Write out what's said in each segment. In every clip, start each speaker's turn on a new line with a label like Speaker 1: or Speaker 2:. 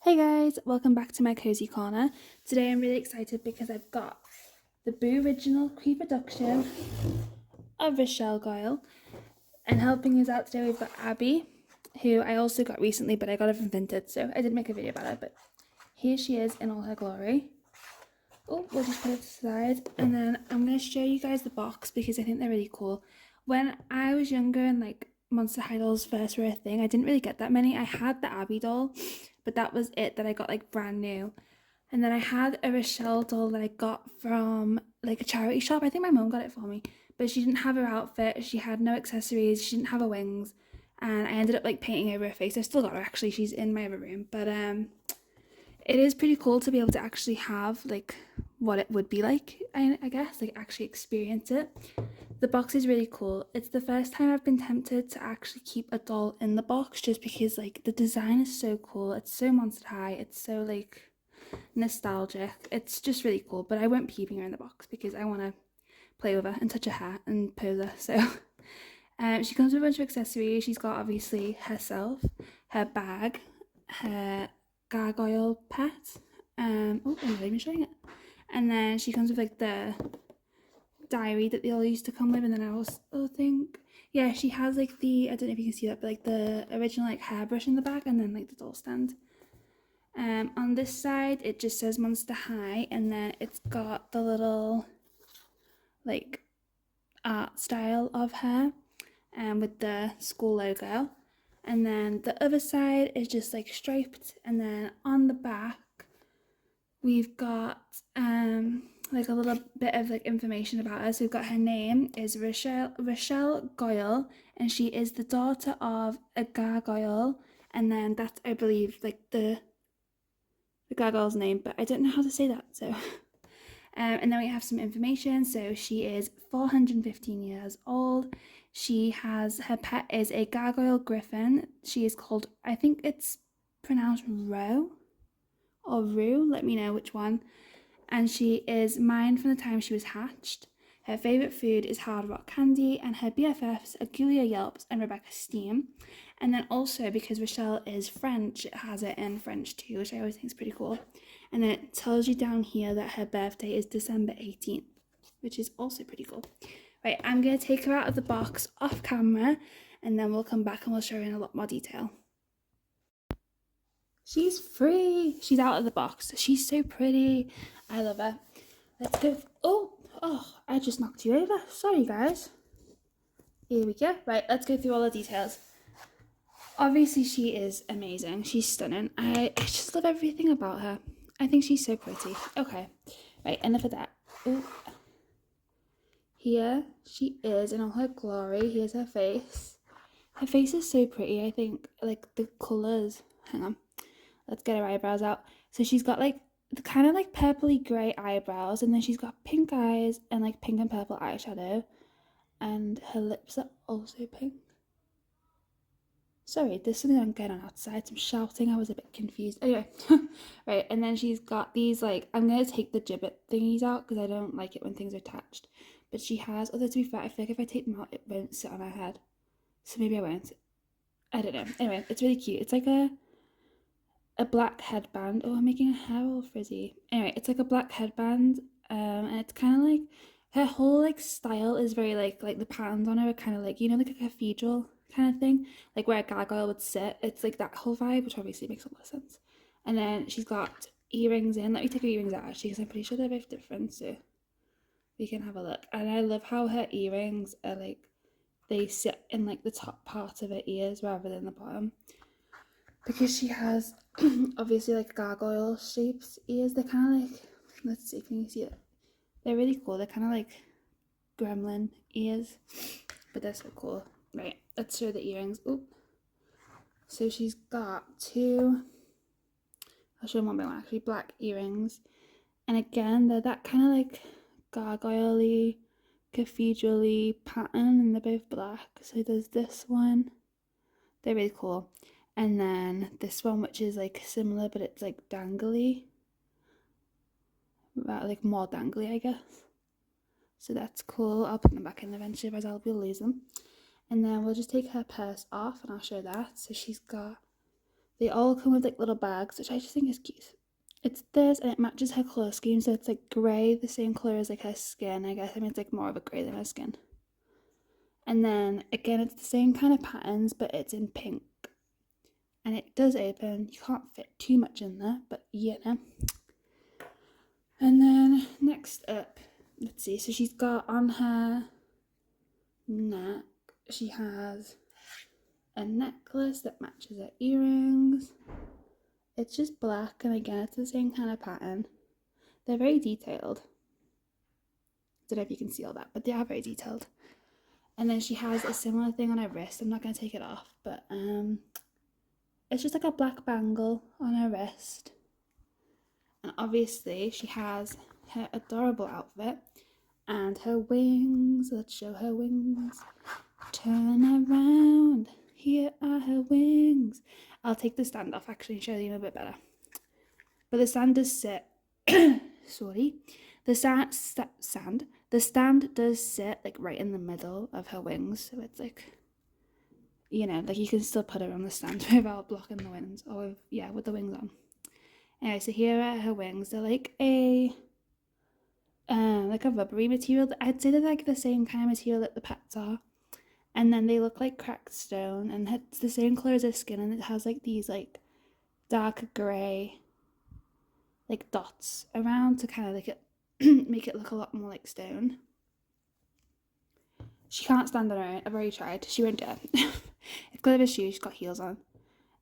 Speaker 1: Hey guys, welcome back to my cozy corner. Today I'm really excited because I've got the Boo Original Creeproduction of Rochelle Goyle, and helping us out today we've got Abby, who I also got recently, but I got her from Vinted, so I didn't make a video about her, but here she is in all her glory. Oh, we'll just put it to the side, and then I'm going to show you guys the box because I think they're really cool. When I was younger and like Monster High dolls first were a thing, I didn't really get that many. I had the Abby doll, but that was it that I got like brand new. And then I had a Rochelle doll that I got from like a charity shop. I think my mum got it for me, but she didn't have her outfit. She had no accessories. She didn't have her wings, and I ended up like painting over her face. I still got her actually. She's in my other room, but it is pretty cool to be able to actually have like what it would be like. I guess like actually experience it. The box is really cool. It's the first time I've been tempted to actually keep a doll in the box just because like the design is so cool. It's so Monster High. It's so like nostalgic. It's just really cool, but I won't be keeping her in the box because I want to play with her and touch her hair and pose her. So she comes with a bunch of accessories. She's got obviously herself, her bag, her gargoyle pet. Oh, I'm not even showing it. And then she comes with like the diary that they all used to come with, and then I also think, yeah, she has like the, I don't know if you can see that, but like the original like hairbrush in the back, and then like the doll stand. On this side it just says Monster High, and then it's got the little like art style of her with the school logo, and then the other side is just like striped, and then on the back we've got like a little bit of like information about her. So we've got her name is Rochelle Goyle, and she is the daughter of a gargoyle, and then that's I believe like the gargoyle's name, but I don't know how to say that, so and then we have some information. So she is 415 years old. She has, her pet is a gargoyle griffin. She is called, I think it's pronounced Ro or Rue, let me know which one. And she is mine from the time she was hatched. Her favourite food is hard rock candy, and her BFFs are Julia Yelps and Rebecca Steam. And then also, because Rochelle is French, it has it in French too, which I always think is pretty cool. And then it tells you down here that her birthday is December 18th, which is also pretty cool. Right, I'm going to take her out of the box off camera, and then we'll come back and we'll show her in a lot more detail. She's free. She's out of the box. She's so pretty. I love her. Let's go. Oh, I just knocked you over. Sorry, guys. Here we go. Right, let's go through all the details. Obviously, she is amazing. She's stunning. I just love everything about her. I think she's so pretty. Okay, right, enough of that. Ooh. Here she is in all her glory. Here's her face. Her face is so pretty. I think, like, the colours. Hang on. Let's get her eyebrows out. So she's got, like, the kind of, like, purpley grey eyebrows, and then she's got pink eyes and, like, pink and purple eyeshadow. And her lips are also pink. Sorry, there's something I'm getting on outside. Some shouting. I was a bit confused. Anyway, right. And then she's got these like, I'm gonna take the gibbet thingies out because I don't like it when things are attached. But she has. Although to be fair, I feel like if I take them out, it won't sit on her head. So maybe I won't. I don't know. Anyway, it's really cute. It's like a black headband. Oh, I'm making her hair all frizzy. Anyway, it's like a black headband. And it's kind of like her whole like style is very like the patterns on her are kind of like, you know, like a cathedral kind of thing, like where a gargoyle would sit. It's like that whole vibe, which obviously makes a lot of sense. And then she's got earrings in. Let me take her earrings out actually, because I'm pretty sure they're both different, so we can have a look. And I love how her earrings are like, they sit in like the top part of her ears rather than the bottom, because she has obviously like gargoyle shaped ears. They're kind of like, let's see, can you see it? They're really cool. They're kind of like gremlin ears, but they're so cool. Right, let's show the earrings. Oop. So she's got two, I'll show them one by one actually, black earrings. And again, they're that kind of like gargoyle-y, cathedral-y pattern, and they're both black. So there's this one. They're really cool. And then this one, which is like similar, but it's like dangly. Like more dangly, I guess. So that's cool. I'll put them back in eventually, otherwise I'll be lose them. And then we'll just take her purse off and I'll show that. So she's got They all come with like little bags, which I just think is cute. It's this, and it matches her colour scheme, so it's like grey, the same colour as like her skin, I guess. I mean, it's like more of a grey than her skin. And then again, it's the same kind of patterns, but it's in pink. And it does open. You can't fit too much in there, but you know. And then next up, let's see. So she's got on her neck, she has a necklace that matches her earrings. It's just black, and again, it's the same kind of pattern. They're very detailed. Don't know if you can see all that, but they are very detailed. And then she has a similar thing on her wrist. I'm not going to take it off, but it's just like a black bangle on her wrist. And obviously she has her adorable outfit and her wings. Let's show her wings. Turn around, here are her wings. I'll take the stand off actually and show you a bit better. But the stand does sit, sorry, the stand does sit like right in the middle of her wings. So it's like, you know, like you can still put her on the stand without blocking the wings, or with the wings on. Anyway, so here are her wings. They're like a rubbery material. I'd say they're like the same kind of material that the pets are. And then they look like cracked stone, and it's the same colour as her skin, and it has like these like dark grey like dots around to kind of like it make it look a lot more like stone. She can't stand on her own. I've already tried. She won't do it. It's because of her shoes. She's got heels on.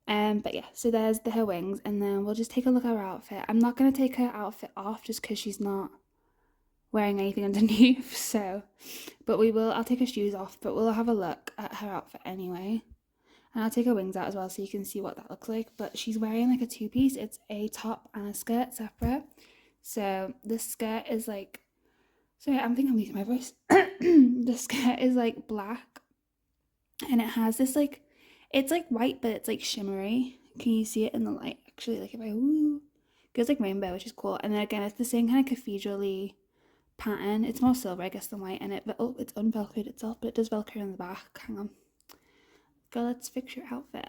Speaker 1: But yeah, so there's her wings, and then we'll just take a look at her outfit. I'm not going to take her outfit off just because she's not wearing anything underneath, so, but I'll take her shoes off, but we'll have a look at her outfit anyway. And I'll take her wings out as well so you can see what that looks like. But she's wearing like a two-piece. It's a top and a skirt separate. So the skirt is like, sorry, I'm thinking I'm losing my voice. The skirt is like black, and it has this like, it's like white, but it's like shimmery. Can you see it in the light? Actually, like if I it goes like rainbow, which is cool. And then again, it's the same kind of cathedral-y pattern. It's more silver, I guess, than white, and it's unvelcroed itself, but it does velcro in the back. Hang on. Go, let's fix your outfit.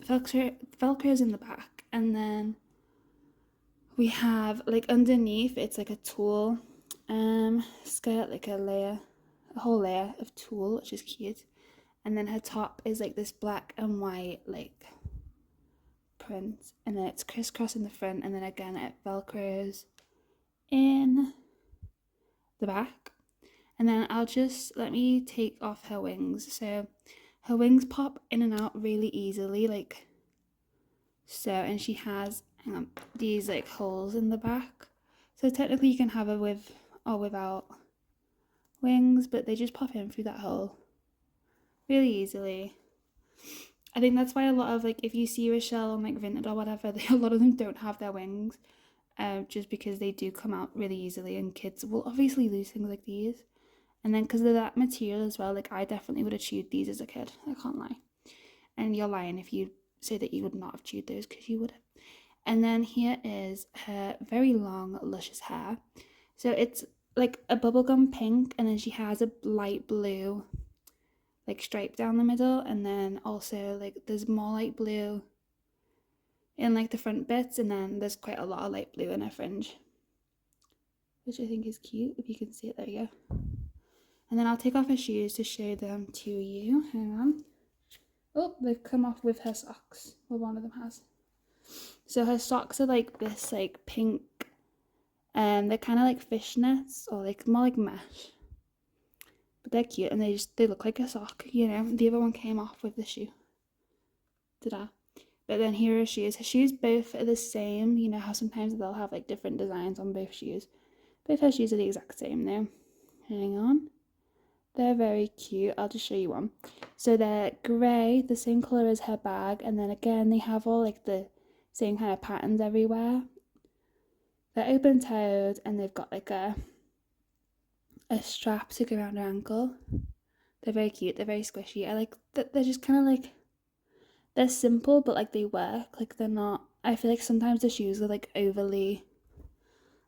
Speaker 1: Velcro's in the back, and then we have like underneath, it's like a tulle skirt, like a whole layer of tulle, which is cute. And then her top is like this black and white like print, and then it's crisscross in the front, and then again it velcros in the back. And then let me take off her wings. So her wings pop in and out really easily, like so, and she has these like holes in the back. So technically you can have her with or without wings, but they just pop in through that hole really easily. I think that's why a lot of like, if you see Rochelle on like Vinted or whatever, a lot of them don't have their wings, just because they do come out really easily, and kids will obviously lose things like these. And then because of that material as well, like I definitely would have chewed these as a kid, I can't lie. And you're lying if you say that you would not have chewed those, because you would have. And then here is her very long, luscious hair. So it's like a bubblegum pink, and then she has a light blue like stripe down the middle, and then also like there's more light blue in like the front bits, and then there's quite a lot of light blue in her fringe, which I think is cute. If you can see it, there you go. And then I'll take off her shoes to show them to you. Hang on. Oh, they've come off with her socks. Well, one of them has. So her socks are like this like pink, they're kind of like fishnets, or like more like mesh, but they're cute, and they look like a sock, you know. The other one came off with the shoe. Ta-da. But then here are her shoes. Her shoes both are the same. You know how sometimes they'll have like different designs on both shoes. Both her shoes are the exact same though. Hang on. They're very cute. I'll just show you one. So they're grey, the same colour as her bag, and then again they have all like the same kind of patterns everywhere. They're open-toed, and they've got like a strap to go around her ankle. They're very cute. They're very squishy. I like that. They're just kind of like, they're simple, but like they work. Like they're not, I feel like sometimes the shoes are like overly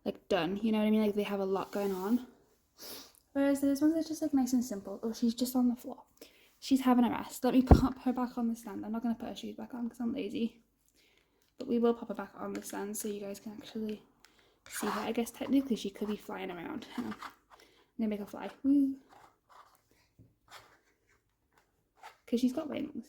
Speaker 1: like done, you know what I mean? Like they have a lot going on. Whereas those ones are just like nice and simple. Oh, she's just on the floor. She's having a rest. Let me pop her back on the stand. I'm not going to put her shoes back on because I'm lazy. but we will pop her back on the stand so you guys can actually see her. I guess technically she could be flying around. Hang on. I'm gonna make her fly. Woo. Because she's got wings.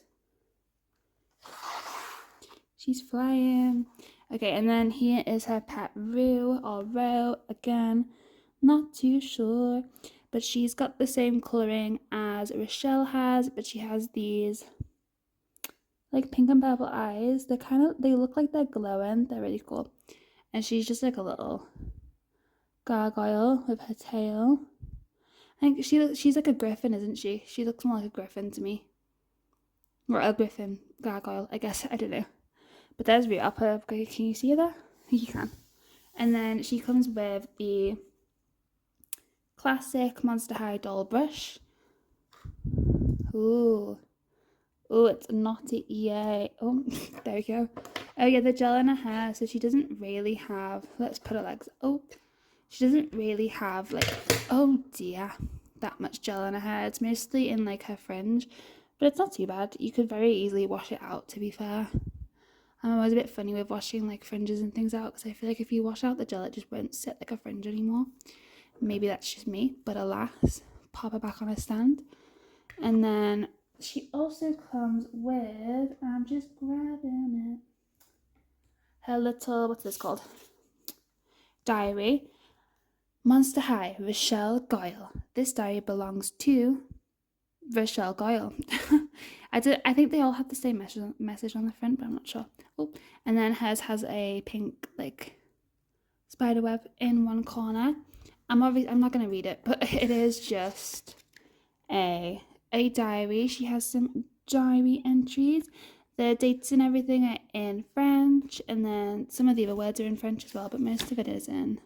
Speaker 1: She's flying. Okay, and then here is her pet Rue or Ro. Again, not too sure. But she's got the same colouring as Rochelle has, but she has these like pink and purple eyes. They look like they're glowing. They're really cool. And she's just like a little gargoyle with her tail. I think she's like a griffin, isn't she? She looks more like a griffin to me. Or a griffin gargoyle, I guess. I don't know. But there's Rue up her. Can you see her there? You can. And then she comes with the classic Monster High doll brush. Ooh. Oh, it's naughty. Yay. Oh, there we go. Oh, yeah, the gel in her hair. So she doesn't really have... Let's put her legs... Oh. She doesn't really have, like... Oh, dear. That much gel in her hair. It's mostly in, like, her fringe. But it's not too bad. You could very easily wash it out, to be fair. I'm always a bit funny with washing, like, fringes and things out. Because I feel like if you wash out the gel, it just won't sit like a fringe anymore. Maybe that's just me. But alas. Pop her back on a stand. And then... she also comes with, I'm just grabbing it, her little, what's this called? Diary. Monster High, Rochelle Goyle. This diary belongs to Rochelle Goyle. I think they all have the same message on the front, but I'm not sure. Oh, and then hers has a pink, like, spider web in one corner. I'm not going to read it, but it is just a diary. She has some diary entries. The dates and everything are in French, and then some of the other words are in French as well, but most of it is in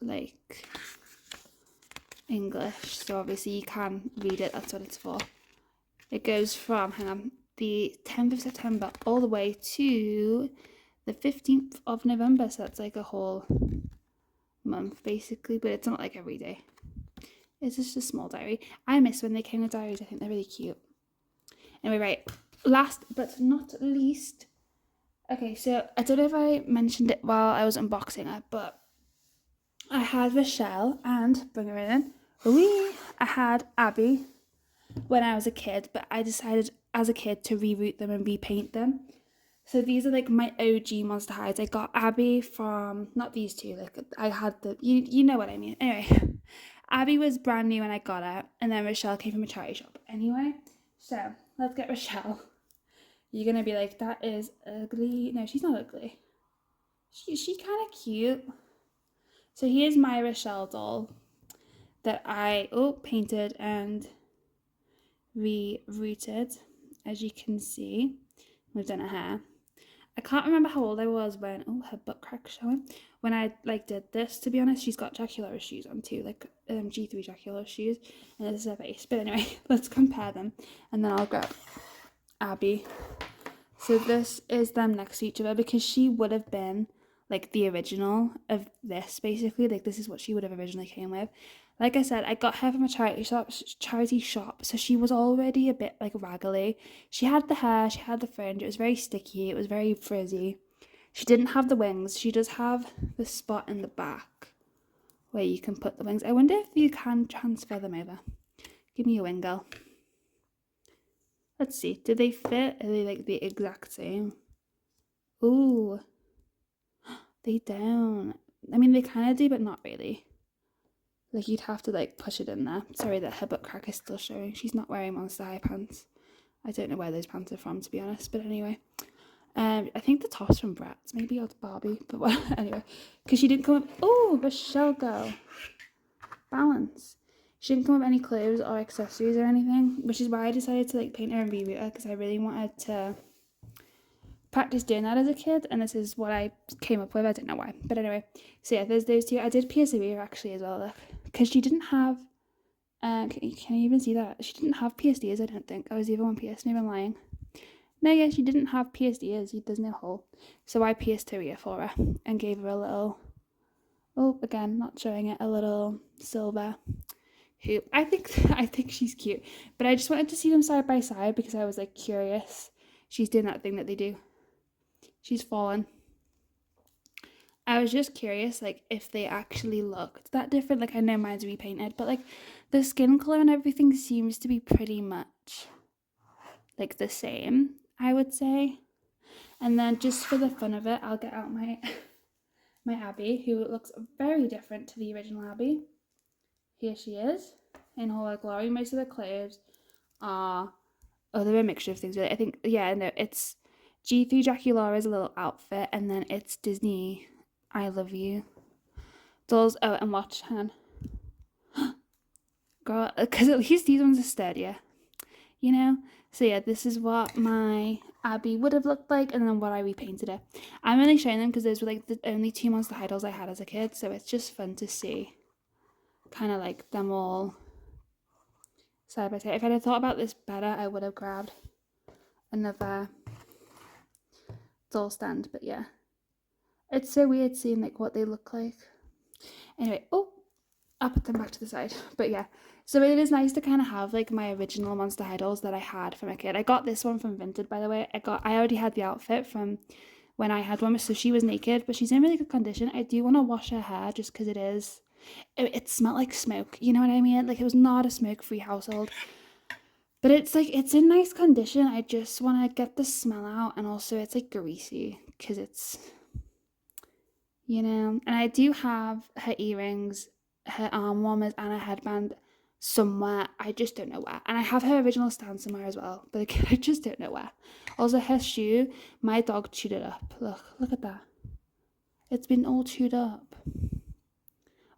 Speaker 1: like English, so obviously you can read it. That's what it's for. It goes from, hang on, the 10th of September all the way to the 15th of November, so that's like a whole month basically, but it's not like every day. It's just a small diary. I miss when they came with diaries. I think they're really cute. Anyway, right. Last but not least. Okay, so I don't know if I mentioned it while I was unboxing it, but I had Rochelle and, bring her in, I had Abby when I was a kid, but I decided as a kid to reroute them and repaint them. So these are like my OG Monster Highs. I got Abby from, not these two, like I had the, you know what I mean. Anyway. Abby was brand new when I got her, and then Rochelle came from a charity shop. Anyway, so let's get Rochelle. You're gonna be like, that is ugly. No, she's not ugly. She's kind of cute. So here's my Rochelle doll that I painted and rerouted, as you can see. We've done her hair. I can't remember how old I was when, her butt crack showing, when I like did this, to be honest. She's got Jackie Laura shoes on too, like G3 Jackie Laura shoes, and this is her face. But anyway, let's compare them, and then I'll grab Abby. So this is them next to each other, because she would have been like the original of this, basically. Like this is what she would have originally came with. Like I said, I got her from a charity shop, so she was already a bit like raggedy. She had the hair, she had the fringe, it was very sticky, it was very frizzy. She didn't have the wings. She does have the spot in the back where you can put the wings. I wonder if you can transfer them over. Give me a wing, girl. Let's see, do they fit? Are they like the exact same? Ooh, they don't. I mean, they kind of do, but not really. Like, you'd have to, like, push it in there. Sorry that her butt crack is still showing. She's not wearing Monster High pants. I don't know where those pants are from, to be honest. But anyway. I think the top's from Bratz. Maybe it's Barbie. But well, anyway. Because she didn't come up... Oh, Rochelle Goyle. Balance. She didn't come up with any clothes or accessories or anything. Which is why I decided to, like, paint her and reroute her. Because I really wanted to practice doing that as a kid, and this is what I came up with. I don't know why, but anyway. So yeah, there's those two. I did pierce her ear actually as well, look, because she didn't have can you even see that? She didn't have pierced ears, I don't think. I was the other one pierced. Maybe I'm lying. No, yeah, she didn't have pierced ears. There's no hole, so I pierced her ear for her and gave her a little, again not showing it, a little silver hoop. I think she's cute, but I just wanted to see them side by side because I was like curious. She's doing that thing that they do. She's fallen. I was just curious, like, if they actually looked that different. Like, I know mine's repainted, but, like, the skin colour and everything seems to be pretty much, like, the same, I would say. And then just for the fun of it, I'll get out my my Abby, who looks very different to the original Abby. Here she is in all her glory. Most of the clothes are, oh, they're a mixture of things, really. I think, yeah, no, it's G3 Jackie Laura's little outfit, and then it's Disney I Love You dolls. Oh, and watch, hang on. Girl, because at least these ones are sturdier, you know? So yeah, this is what my Abby would have looked like, and then what I repainted it. I'm only showing them because those were like the only 2 Monster High dolls I had as a kid, so it's just fun to see kind of like them all side by side. If I had thought about this better, I would have grabbed another doll stand, but yeah. It's so weird seeing like what they look like. Anyway, oh, I'll put them back to the side. But yeah, so it is nice to kind of have like my original Monster High dolls that I had from a kid. I got this one from Vinted, by the way. I already had the outfit from when I had one, so she was naked, but she's in really good condition. I do want to wash her hair just because it smelled like smoke, you know what I mean? Like, it was not a smoke-free household, but it's like, it's in nice condition. I just want to get the smell out, and also it's like greasy because it's, you know. And I do have her earrings, her arm warmers, and a headband somewhere. I just don't know where. And I have her original stand somewhere as well, but again, I just don't know where. Also, her shoe, my dog chewed it up. Look at that. It's been all chewed up.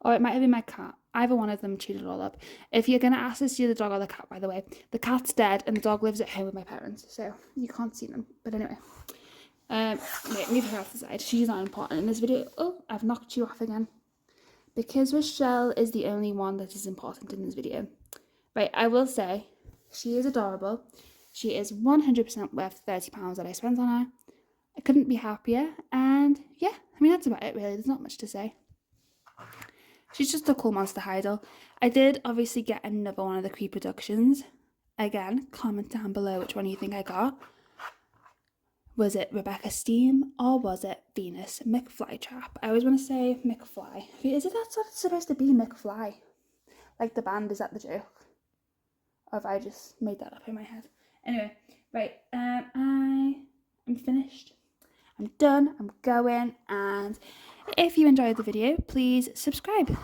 Speaker 1: Or it might have been my cat. Either one of them chewed it all up. If you're going to ask to see the dog or the cat, by the way, the cat's dead and the dog lives at home with my parents, so you can't see them. But anyway, wait, leave her off the side. She's not important in this video. Oh, I've knocked you off again. Because Rochelle is the only one that is important in this video. Right, I will say, she is adorable. She is 100% worth £30 that I spent on her. I couldn't be happier. And yeah, I mean, that's about it really. There's not much to say. She's just a cool Monster High doll. I did obviously get another one of the creeproductions. Again, comment down below which one you think I got. Was it Rebecca Steam or was it Venus McFlytrap? I always want to say McFly. Is it that's what it's supposed to be, McFly? Like the band, is that the joke? Or have I just made that up in my head? Anyway, right, I am finished. I'm done, I'm going, and if you enjoyed the video, please subscribe.